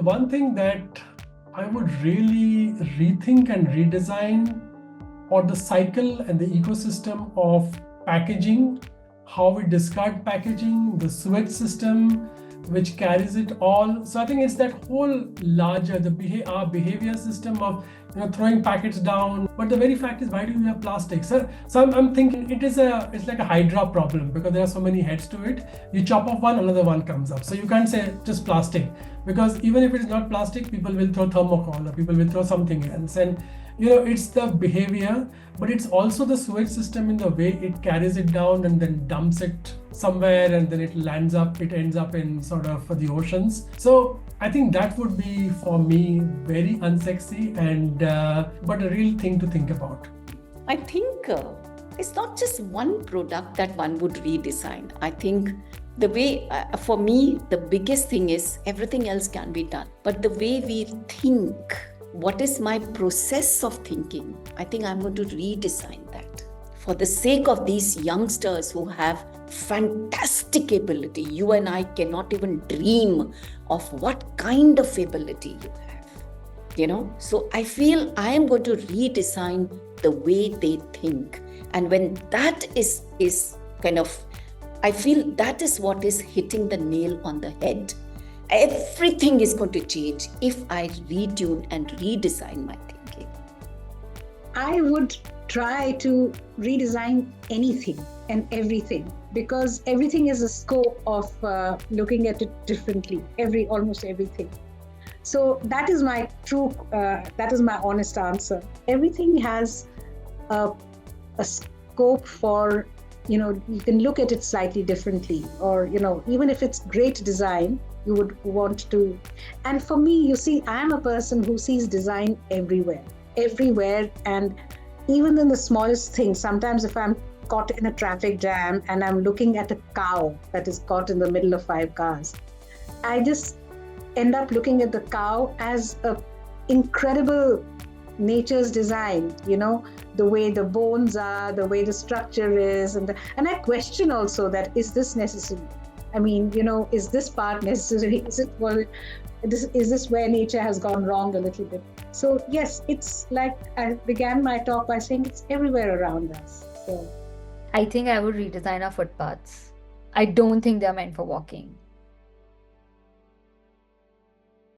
one thing that I would really rethink and redesign, or the cycle and the ecosystem of packaging, how we discard packaging, the sewage system, which carries it all. So I think it's that whole larger, our behavior system of throwing packets down. But the very fact is, why do we have plastic? So I'm thinking it's like a hydra problem, because there are so many heads to it. You chop off one, another one comes up. So you can't say just plastic, because even if it is not plastic, people will throw thermocol or people will throw something else. And it's the behavior, but it's also the sewage system in the way it carries it down and then dumps it somewhere, and then it ends up in sort of the oceans. So I think that would be, for me, very unsexy and but a real thing to think about. I think it's not just one product that one would redesign. I think the way, for me, the biggest thing is everything else can be done. But the way we think, what is my process of thinking? I think I'm going to redesign that for the sake of these youngsters who have fantastic ability. You and I cannot even dream of what kind of ability you have. So I feel I am going to redesign the way they think. And when that is kind of, I feel that is what is hitting the nail on the head. Everything is going to change if I retune and redesign my thinking. I would try to redesign anything and everything, because everything is a scope of looking at it differently, almost everything. So that is my that is my honest answer. Everything has a scope for, you can look at it slightly differently, or, even if it's great design, you would want to. And for me, you see, I am a person who sees design everywhere. And even in the smallest things, sometimes if I'm caught in a traffic jam and I'm looking at a cow that is caught in the middle of 5 cars, I just end up looking at the cow as a incredible nature's design, the way the bones are, the way the structure is, and I question also that, is this necessary? I mean, is this part necessary? Is this where nature has gone wrong a little bit? So yes, it's like I began my talk by saying it's everywhere around us. So I think I would redesign our footpaths. I don't think they're meant for walking.